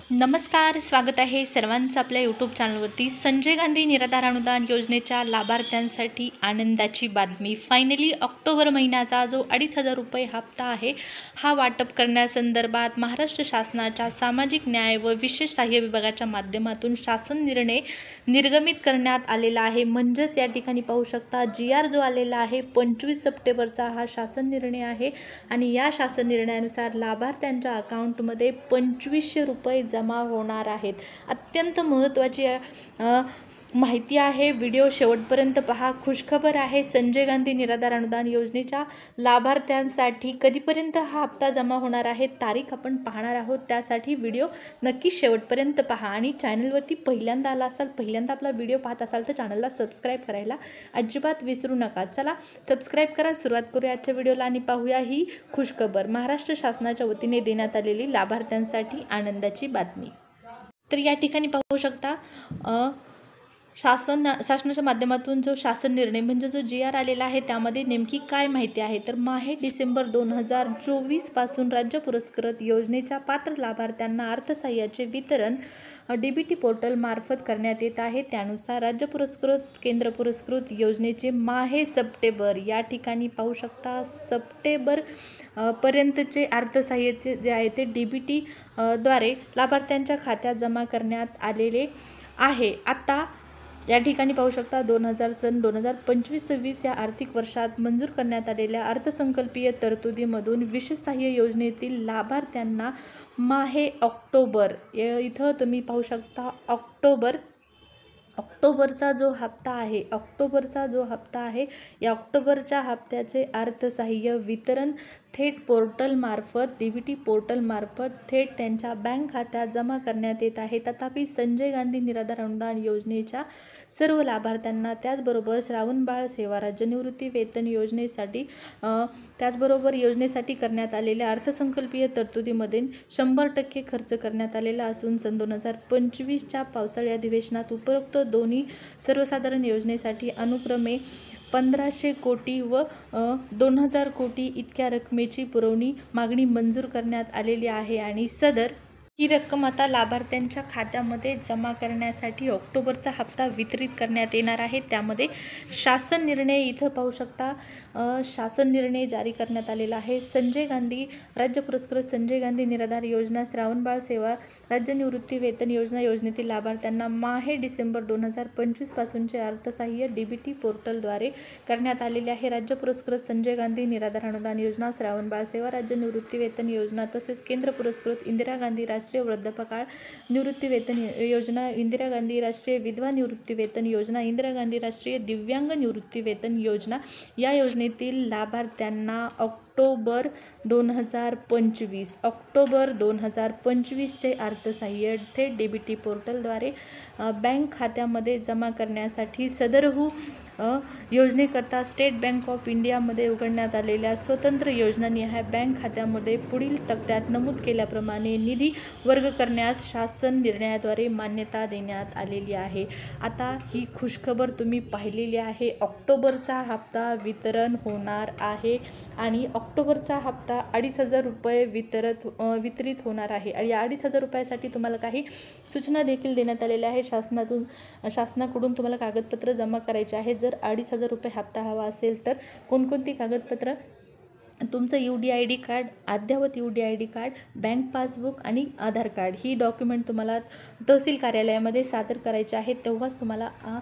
नमस्कार, स्वागत आहे सर्वांचं आपल्या यूट्यूब चॅनलवरती। संजय गांधी निराधार अनुदान योजनेच्या लाभार्थ्यांसाठी आनंदाची बातमी। फायनली ऑक्टोबर महिन्याचा जो 2,500 रुपये हप्ता आहे हा वाटप करण्यासंदर्भात महाराष्ट्र शासनाच्या सामाजिक न्याय व विशेष सहाय्य विभागाच्या माध्यमातून शासन निर्णय निर्गमित करण्यात आलेला आहे। म्हणजेच या ठिकाणी पाहू शकता GR जो आलेला आहे 25 सप्टेंबरचा हा शासन निर्णय आहे आणि या शासन निर्णयानुसार लाभार्थ्यांच्या अकाउंटमध्ये 2500 रुपये जमा होणार आहेत। अत्यंत महत्त्वाची माहिती आहे, व्हिडिओ शेवटपर्यंत पहा। खुशखबर आहे, संजय गांधी निराधार अनुदान योजनेच्या लाभार्थ्यांसाठी कधीपर्यंत हा हप्ता जमा होणार आहे तारीख आपण पाहणार आहोत। त्यासाठी व्हिडिओ नक्की शेवटपर्यंत पहा आणि चॅनलवरती पहिल्यांदा आला असाल, पहिल्यांदा आपला व्हिडिओ पाहत असाल तर चॅनलला सबस्क्राईब करायला अजिबात विसरू नका। चला सबस्क्राईब करा, सुरुवात करूया आजच्या व्हिडिओला आणि पाहूया ही खुशखबर, महाराष्ट्र शासनाच्या वतीने देण्यात आलेली लाभार्थ्यांसाठी आनंदाची बातमी। तर या ठिकाणी पाहू शकता शासनाच्या माध्यमातून जो शासन निर्णय म्हणजे जो GR आलेला आहे त्यामध्ये नेमकी काय माहिती आहे। तर माहे डिसेंबर 2024 पासून राज्य पुरस्कृत योजनेच्या पात्र लाभार्थ्यांना अर्थसहाय्याचे वितरण DBT पोर्टल मार्फत करण्यात येत आहे। त्यानुसार राज्य पुरस्कृत केंद्र पुरस्कृत योजनेचे माहे सप्टेंबर या ठिकाणी पाहू शकता सप्टेंबर पर्यंतचे अर्थसहाय्य जे आहे ते DBT द्वारे लाभार्थ्यांच्या खात्यात जमा करण्यात आलेले आहे। आता या ठिकाणी पाहू शकता 2025-26 या आर्थिक वर्षात मंजूर करण्यात आलेल्या अर्थसंकल्पीय तरतुदीमधून विशेष सहाय्य योजनेतील लाभार्थ्यांना माहे ऑक्टोबर इथं तुम्ही पाहू शकता ऑक्टोबरचा जो हप्ता आहे या ऑक्टोबरच्या हप्त्याचे अर्थसहाय्य वितरण थेट DBT पोर्टल मार्फत थेट त्यांच्या बँक खात्यात जमा करण्यात येत आहे। तथापि संजय गांधी निराधार अनुदान योजनेच्या सर्व लाभार्थ्यांना त्याचबरोबर श्रावणबाळ सेवा राज्य निवृत्ती वेतन योजनेसाठी करण्यात आलेल्या अर्थसंकल्पीय तरतुदीमध्ये 100% खर्च करण्यात आलेला असून सन 2025च्या पावसाळी अधिवेशनात उपरोक्त दोन्ही सर्वसाधारण योजनेसाठी अनुक्रमे 1500 कोटी व 2000 कोटी इतक्या रकमेची पुरवणी मागणी मंजूर करण्यात आलेली आहे आणि ही रक्कम आता लाभार्थ्यांच्या खात्यामध्ये जमा करण्यासाठी ऑक्टोबरचा हप्ता वितरित करण्यात येणार आहे। त्यामध्ये शासन निर्णय इथं पाहू शकता शासन निर्णय जारी करण्यात आलेला आहे। संजय गांधी राज्य पुरस्कृत संजय गांधी निराधार योजना श्रावणबाळ सेवा राज्य निवृत्ती वेतन योजनेतील लाभार्थ्यांना माहे डिसेंबर 2025 पासूनचे अर्थसहाय्य DBT पोर्टलद्वारे करण्यात आलेले आहे। राज्य पुरस्कृत संजय गांधी निराधार अनुदान योजना श्रावणबाळ सेवा राज्य निवृत्ती वेतन योजना तसेच केंद्र पुरस्कृत इंदिरा गांधी राष्ट्रीय वृद्धापकाळ निवृत्ती वेतन योजना, इंदिरा गांधी राष्ट्रीय विधवा निवृत्ती वेतन योजना, इंदिरा गांधी राष्ट्रीय दिव्यांग निवृत्ती वेतन योजना या योजनेतील लाभार्थ्यांना ऑक्टोबर 2025 चे अर्थसहाय्य थेट DBT पोर्टलद्वारे बँक खात्यामध्ये जमा करण्यासाठी सदरहू योजनेकरता स्टेट बँक ऑफ इंडियामध्ये उघडण्यात आलेल्या स्वतंत्र योजनानिहाय बँक खात्यामध्ये पुढील तक्त्यात नमूद केल्याप्रमाणे निधी वर्ग करण्यास शासन निर्णयाद्वारे मान्यता देण्यात आलेली आहे। आता ही खुशखबर तुम्ही पाहिलेली आहे, ऑक्टोबरचा हप्ता वितरण होणार आहे आणि ऑक्टोबरचा हप्ता 2,500 रुपये वितरित होणार आहे आणि 2,500 रुपयासाठी तुम्हाला काही सूचना देखील देण्यात आलेल्या आहे। शासनाकडून तुम्हाला कागदपत्र जमा करायचे आहेत। जर 2,500 रुपये हप्ता हवा असेल तर कोणकोणती कागदपत्र, तुमचं UDID कार्ड, अद्ययावत UDID कार्ड, बँक पासबुक आणि आधार कार्ड ही डॉक्युमेंट तुम्हाला तहसील कार्यालयामध्ये सादर करायचे आहेत, तेव्हाच तुम्हाला हा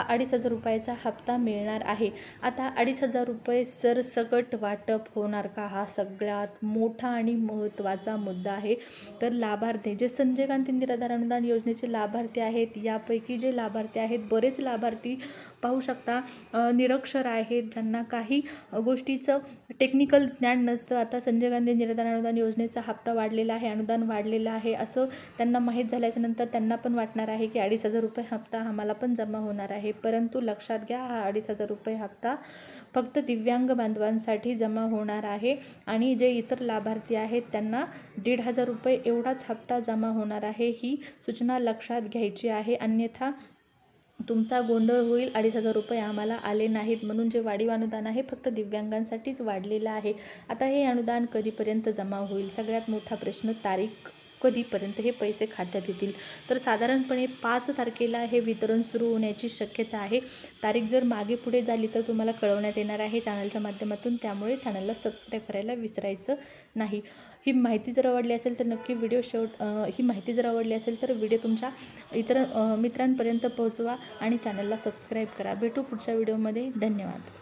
2,500 रुपयाचा हप्ता मिळणार आहे। आता 2,500 रुपये सरसकट वाटप होणार का, हा सगळ्यात मोठा आणि महत्त्वाचा मुद्दा आहे। तर लाभार्थी जे संजय गांधी निराधार अनुदान योजनेचे लाभार्थी आहेत, यापैकी जे लाभार्थी आहेत बरेच लाभार्थी पाहू शकता निरक्षर आहेत, ज्यांना काही गोष्टीचं टेक्निकल ज्ञान नसतं। आता संजय गांधी निराधार अनुदान योजनेचा हप्ता वाढलेला आहे, अनुदान वाढलेलं आहे असं त्यांना माहीत झाल्याच्या नंतर त्यांना पण वाटणार आहे की 2,500 रुपये हप्ता आम्हाला पण जमा होणार आहे। परंतु लक्षात घ्या, हा 2,500 रुपये हप्ता फक्त दिव्यांग बांधवांसाठी जमा होणार आहे आणि जे इतर लाभार्थी आहेत त्यांना 1,500 रुपये एवढाच हप्ता जमा होणार आहे। ही सूचना लक्षात घ्यायची आहे, अन्यथा तुमचा गोंधळ होईल। 2,500 रुपये आम्हाला आले नाहीत म्हणून जे वाढीव अनुदान आहे फक्त दिव्यांगांसाठीच वाढलेलं आहे। आता हे अनुदान कधीपर्यंत जमा होईल, सगळ्यात मोठा प्रश्न तारीख कधीपर्यंत हे पैसे खात्यात येतील. तर साधारणपणे 5 तारखेला हे वितरण सुरू होण्याची शक्यता आहे. तारीख जर मागे पुढे झाली तर तुम्हाला कळवण्यात येणार आहे चॅनलच्या माध्यमातून, त्यामुळे चॅनलला सबस्क्राईब करायला विसरायचं नाही. ही माहिती जर आवडली असेल तर नक्की ही माहिती जर आवडली असेल तर व्हिडिओ तुमच्या इतर मित्रांपर्यंत पोहोचवा आणि चॅनलला सबस्क्राईब करा. भेटू पुढच्या व्हिडिओमध्ये. धन्यवाद.